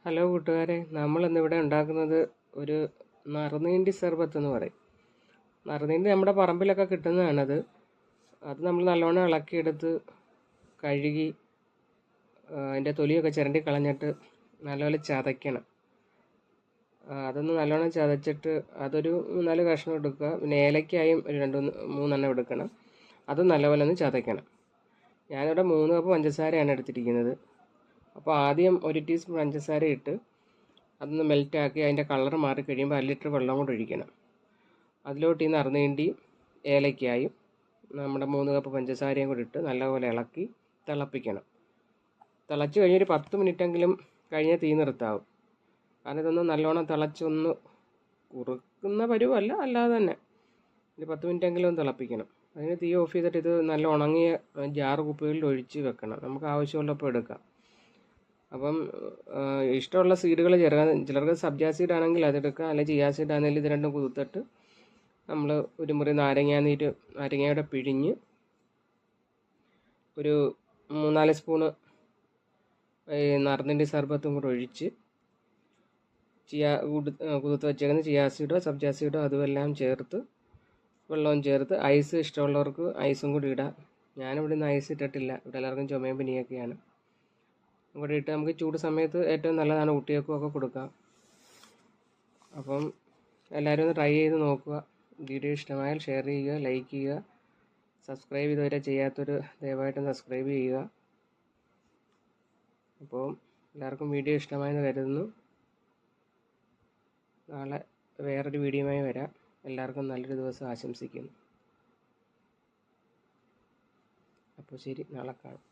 Hello കൂട്ടുകാരെ, നമ്മളിന്നിവിടെ ഉണ്ടാക്കുന്നത് ഒരു നറുനീണ്ടി സർബത്ത് എന്ന് പറയും. നറുനീണ്ടി നമ്മുടെ പറമ്പിലൊക്കെ കിട്ടുന്നതാണത്. അത് നമ്മൾ നല്ലോണം ഇളക്കിയെടുത്ത് കഴുകി അതിൻ്റെ തൊലിയൊക്കെ ചിരണ്ടി കളഞ്ഞിട്ട് നല്ലപോലെ ചതയ്ക്കണം. അതൊന്ന് നല്ലോണം ചതച്ചിട്ട് അതൊരു 3-4 കഷ്ണം എടുക്കുക. പിന്നെ ഏലക്കായും ഒരു 2-3 എടുക്കണം. അത് നല്ലപോലെ ഒന്ന് ചതയ്ക്കണം. ഞാനിവിടെ 3 കപ്പ് പഞ്ചസാരയാണ് എടുത്തിരിക്കുന്നത്. അപ്പോൾ ആദ്യം 1 ടീസ്പൂൺ പഞ്ചസാര ഇട്ട് അതൊന്ന് മെൽറ്റാക്കി അതിൻ്റെ കളർ മാറി കഴിയുമ്പോൾ 1 ലിറ്റർ വെള്ളം കൂടെ ഒഴിക്കണം. അതിലോട്ട് ഈ നറുനീണ്ടിയും ഏലക്കായും നമ്മുടെ 3 കപ്പ് പഞ്ചസാരയും കൂടി ഇട്ട് നല്ലപോലെ ഇളക്കി തിളപ്പിക്കണം. തിളച്ച് കഴിഞ്ഞൊരു 10 മിനിറ്റെങ്കിലും കഴിഞ്ഞ് തീ നിർത്താവും. കാരണം ഇതൊന്ന് നല്ലോണം തിളച്ചൊന്ന് കുറുക്കുന്ന പരുവല്ല, അല്ലാതെ തന്നെ ഒരു 10 മിനിറ്റെങ്കിലും ഒന്ന് തിളപ്പിക്കണം. അതിന് തീ ഓഫ് ചെയ്തിട്ട് ഇത് നല്ല ഉണങ്ങിയ ജാറ് കുപ്പികളിൽ ഒഴിച്ച് വെക്കണം. നമുക്ക് ആവശ്യമുള്ളപ്പോൾ എടുക്കാം. അപ്പം ഇഷ്ടമുള്ള സീഡുകൾ ചേർക്കാം. ചിലർക്ക് സബ്ജാ സീഡ് ആണെങ്കിൽ അതെടുക്കാം, അല്ലെങ്കിൽ ചിയാ സീഡ് ആണെങ്കിലും ഇത് രണ്ടും കുതിർത്തിട്ട് നമ്മൾ ഒരു മുറി നാരങ്ങയുടെ പിഴിഞ്ഞ് ഒരു 3-4 സ്പൂണ് നറുനീണ്ടി സർബത്തും കൂടെ ഒഴിച്ച് കുതിർത്ത് വെച്ചേക്കുന്ന ചിയാ സീഡോ സബ്ജാ സീഡോ അതുമെല്ലാം ചേർത്ത് വെള്ളവും ചേർത്ത് ഐസ് ഇഷ്ടമുള്ളവർക്ക് ഐസും കൂടി ഇടാം. ഞാനിവിടെ നിന്ന് ഐസ് ഇട്ടിട്ടില്ല. ഇവിടെ എല്ലാവർക്കും ചുമയും പനിയൊക്കെയാണ്. ഇവിടെ ഇട്ട് നമുക്ക് ചൂട് സമയത്ത് ഏറ്റവും നല്ലതാണ്, കുട്ടികൾക്കൊക്കെ കൊടുക്കാം. അപ്പം എല്ലാവരും ഒന്ന് ട്രൈ ചെയ്ത് നോക്കുക. വീഡിയോ ഇഷ്ടമായാൽ ഷെയർ ചെയ്യുക, ലൈക്ക് ചെയ്യുക. സബ്സ്ക്രൈബ് ഇതുവരെ ചെയ്യാത്തൊരു ദയവായിട്ടും സബ്സ്ക്രൈബ് ചെയ്യുക. അപ്പോൾ എല്ലാവർക്കും വീഡിയോ ഇഷ്ടമായെന്ന് കരുതുന്നു. നാളെ വേറൊരു വീഡിയോയുമായി വരാം. എല്ലാവർക്കും നല്ലൊരു ദിവസം ആശംസിക്കുന്നു. അപ്പോൾ ശരി, നാളെ കാണാം.